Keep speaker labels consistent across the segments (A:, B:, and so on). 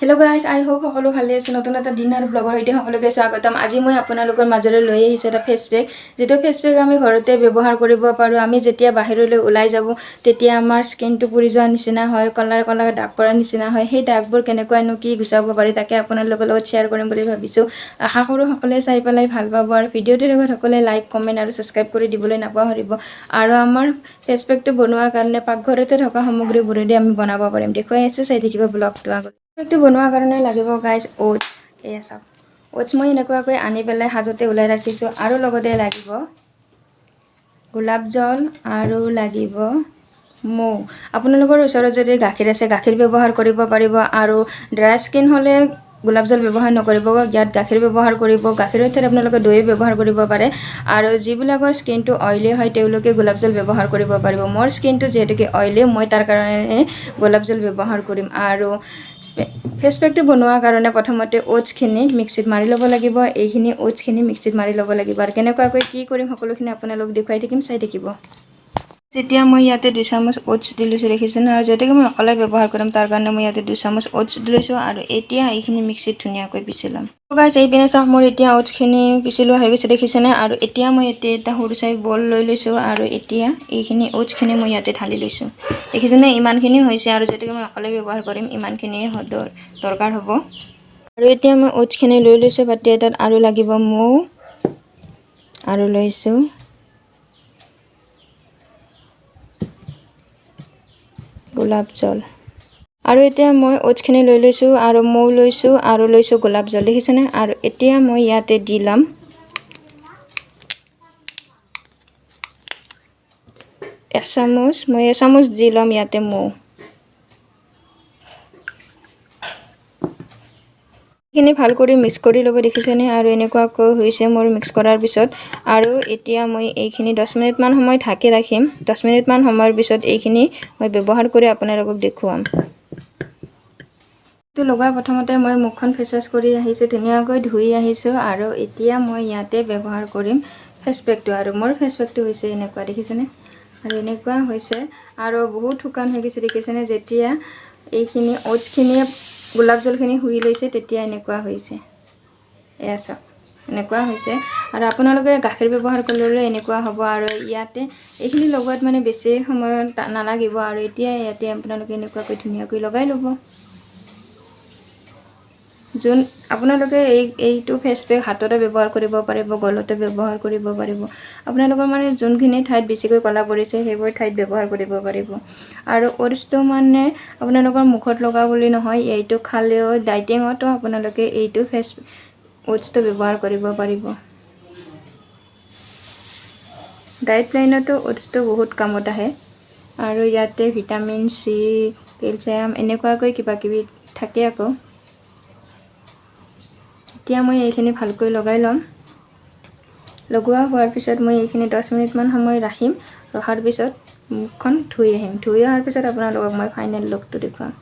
A: Hello guys, I hope সকলো ভালে আছে। নতুন এটা দিন আৰু ব্লগৰ সৈতে সকলোকে স্বাগতম। আজি মই আপোনালোকৰ মাজলৈ লৈ আহিছোঁ এটা ফেচ পেক, যেটো ফেচ পেক আমি ঘৰতে ব্যৱহাৰ কৰিব পাৰোঁ। আমি যেতিয়া বাহিৰলৈ ওলাই যাব তেতিয়া আমাৰ স্কিনটো পুৰি যোৱা নিচিনা হয়, কলাৰ দাগ পৰাৰ নিচিনা হয়। সেই দাগবোৰ কেনেকুৱানো কি গুচাব পাৰি তাকে আপোনালোকৰ লগত শ্বেয়াৰ কৰিম বুলি ভাবিছোঁ। আশা কৰোঁ সকলোৱে চাই পেলাই ভাল পাব আৰু ভিডিঅ'টোৰ লগত সকলোৱে লাইক, কমেণ্ট আৰু ছাবস্ক্ৰাইব কৰি দিবলৈ নাপাহৰিব। আৰু আমাৰ ফেচ পেকটো বনোৱাৰ কাৰণে পাকঘৰতে থকা সামগ্ৰীবোৰেদি আমি বনাব পাৰিম। দেখুৱাই আছোঁ, চাই থাকিব ব্লগটো আগত। পেকটো বনোৱাৰ কাৰণে লাগিব গাইজ ওটছ। এয়া চাওক, ওটছ মই এনেকুৱাকৈ আনি পেলাই সাজতে ওলাই ৰাখিছোঁ। আৰু লগতে লাগিব গোলাপ জল আৰু লাগিব মৌ। আপোনালোকৰ ওচৰত যদি গাখীৰ আছে গাখীৰ ব্যৱহাৰ কৰিব পাৰিব, আৰু ড্ৰাই স্কিন হ'লে গোলাপ জল ব্যৱহাৰ নকৰিব, ইয়াত গাখীৰ ব্যৱহাৰ কৰিব। গাখীৰৰ ঠাইত আপোনালোকে দৈ ব্যৱহাৰ কৰিব পাৰে। আৰু যিবিলাকৰ স্কিনটো অইলি হয় তেওঁলোকে গোলাপ জল ব্যৱহাৰ কৰিব পাৰিব। মোৰ স্কিনটো যিহেতুকে অইলি, মই তাৰ কাৰণে গোলাপ জল ব্যৱহাৰ কৰিম। আৰু ফেচ পেকটো বনোৱাৰ কাৰণে প্ৰথমতে ওটছখিনি মিক্সিত মাৰি ল'ব লাগিব। এইখিনি ওটছখিনি মিক্সিত মাৰি ল'ব লাগিব। আৰু কেনেকুৱাকৈ কি কৰিম সকলোখিনি আপোনালোক দেখুৱাই থাকিম, চাই থাকিব। যেতিয়া মই ইয়াতে 2 চামুচ ওটছ দি লৈছোঁ, দেখিছেনে? আৰু যদিও মই অকলে ব্যৱহাৰ কৰিম তাৰ কাৰণে মই ইয়াতে 2 চামুচ ওটছ দি লৈছোঁ। আৰু এতিয়া এইখিনি মিক্সিত ধুনীয়াকৈ পিচি ল'ম। গাইজ এইপিনে চাওক, মোৰ এতিয়া ওটছখিনি পিচি লোৱা হৈ গৈছে, দেখিছেনে? আৰু এতিয়া মই এটা সৰু চাই বল লৈ লৈছোঁ। আৰু এতিয়া এইখিনি ওটছখিনি মই ইয়াতে ঢালি লৈছোঁ, দেখিছেনে? ইমানখিনি হৈছে। আৰু যদিও মই অকলে ব্যৱহাৰ কৰিম ইমানখিনিয়ে দৰকাৰ হ'ব। আৰু এতিয়া মই ওটছখিনি লৈ লৈছোঁ বাতি এটাত। আৰু লাগিব মৌ, আৰু লৈছোঁ গোলাপ জল। আৰু এতিয়া মই ওটছখিনি লৈ লৈছোঁ, আৰু মৌ লৈছোঁ, আৰু লৈছোঁ গোলাপ জল, দেখিছেনে? আৰু এতিয়া মই ইয়াতে দি ল'ম এচামুচ দি ল'ম ইয়াতে মৌ। এইখিনি ভাল কৰি মিক্স কৰি ল'ব, দেখিছেনে? আৰু এনেকুৱাকৈ হৈছে মোৰ মিক্স কৰাৰ পিছত। আৰু এতিয়া মই এইখিনি 10 মিনিটমান সময় ঢাকি ৰাখিম। 10 মিনিটমান সময়ৰ পিছত এইখিনি মই ব্যৱহাৰ কৰি আপোনালোকক দেখুৱাম। এইটো লগাই প্ৰথমতে মই মুখখন ফেচ ৱাছ কৰি আহিছোঁ, ধুনীয়াকৈ ধুই আহিছোঁ। আৰু এতিয়া মই ইয়াতে ব্যৱহাৰ কৰিম ফেচ পেকটো। আৰু মোৰ ফেচ পেকটো হৈছে এনেকুৱা, দেখিছেনে? আৰু এনেকুৱা হৈছে, আৰু বহুত শুকান হৈ গৈছে, দেখিছেনে? যেতিয়া এইখিনি ওটছখিনিয়ে গোলাপ জলখিনি শুহি লৈছে তেতিয়া এনেকুৱা হৈছে। এয়া চাওক, এনেকুৱা হৈছে। আৰু আপোনালোকে গাখীৰ ব্যৱহাৰ কৰিলে এনেকুৱা হ'ব। আৰু ইয়াতে এইখিনি লগোৱাত মানে বেছি সময় নালাগিব। আৰু এতিয়া ইয়াতে আপোনালোকে এনেকুৱাকৈ ধুনীয়াকৈ লগাই ল'ব। আপোনালোকে এইটো ফেচ পেক হাততে ব্যৱহাৰ কৰিব পাৰিব, গলতে ব্যৱহাৰ কৰিব পাৰিব। আপোনালোকৰ মানে যোনখিনি ঠাইত বেছিকৈ ক'লা পৰিছে সেইবোৰ ঠাইত ব্যৱহাৰ কৰিব পাৰিব। আৰু ওটছটো মানে আপোনালোকৰ মুখত লগা বুলি নহয়, এইটো খালেও ডাইটিঙতো আপোনালোকে এইটো ওটছটো ব্যৱহাৰ কৰিব পাৰিব। ডাইট লাইনতো ওটছটো বহুত কামত আহে। আৰু ইয়াতে ভিটামিন চি, কেলছিয়াম এনেকুৱাকৈ কিবা কিবি থাকে আকৌ। এতিয়া মই এইখিনি ভালকৈ লগাই ল'ম। লগোৱা হোৱাৰ পিছত মই এইখিনি 10 মিনিটমান সময় ৰাখিম। ৰখাৰ পিছত মুখখন ধুই আহিম। ধুই অহাৰ পিছত আপোনালোকক মই ফাইনেল লুকটো দেখুৱাম।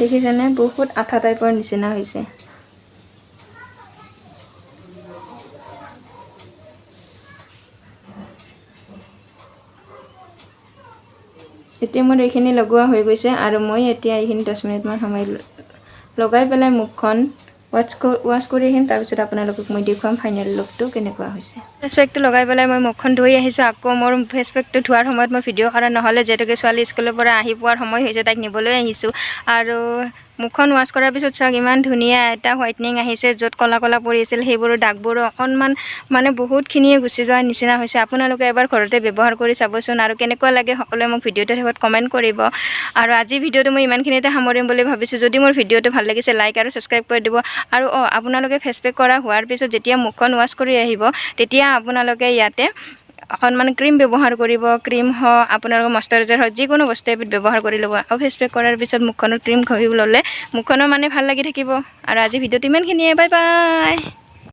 A: দেখিছেনে? বহুত আঠা টাইপৰ নিচিনা হৈছে। এতিয়া মোৰ এইখিনি লগোৱা হৈ গৈছে। আৰু মই এতিয়া এইখিনি 10 মিনিটমান সময় লগাই পেলাই মুখখন ৱাছ কৰি আহিম। তাৰপিছত আপোনালোকক মই দেখুৱাম ফাইনেল লুকটো কেনেকুৱা হৈছে। ফেচ পেকটো লগাই পেলাই মই মুখখন ধুই আহিছোঁ। আকৌ মোৰ ফেচ পেকটো ধোৱাৰ সময়ত মই ভিডিঅ' কৰা নহ'লে, যিহেতুকে ছোৱালী স্কুলৰ পৰা আহি পোৱাৰ সময় হৈছে, তাইক নিবলৈ আহিছোঁ। আৰু মুখখন ৱাছ কৰাৰ পিছত চাওক, ইমান ধুনীয়া এটা হোৱাইটনিং আহিছে। য'ত ক'লা ক'লা পৰি আছিল সেইবোৰো দাগবোৰো অকণমান মানে বহুতখিনিয়ে গুচি যোৱাৰ নিচিনা হৈছে। আপোনালোকে এবাৰ ঘৰতে ব্যৱহাৰ কৰি চাবচোন। আৰু কেনেকুৱা লাগে সকলোৱে মোক ভিডিঅ'টোৰ শেষত কমেণ্ট কৰিব। আৰু আজি ভিডিঅ'টো মই ইমানখিনিতে সামৰিম বুলি ভাবিছোঁ। যদি মোৰ ভিডিঅ'টো ভাল লাগিছে লাইক আৰু ছাবস্ক্ৰাইব কৰি দিব। আৰু আপোনালোকে ফেচ পেক কৰা হোৱাৰ পিছত যেতিয়া মুখখন ৱাছ কৰি আহিব তেতিয়া আপোনালোকে ইয়াতে অকণমান ক্ৰীম ব্যৱহাৰ কৰিব। ক্ৰীম হওক, আপোনালোকৰ মইশ্চাৰাইজাৰ হওক, যিকোনো বস্তু এবিধ ব্যৱহাৰ কৰি ল'ব। আৰু ফেচ পেক কৰাৰ পিছত মুখখনত ক্ৰীম ঘঁহি ল'লে মুখখনো মানে ভাল লাগি থাকিব। আৰু আজি ভিডিঅ'টো ইমানখিনিয়ে, বাই বাই।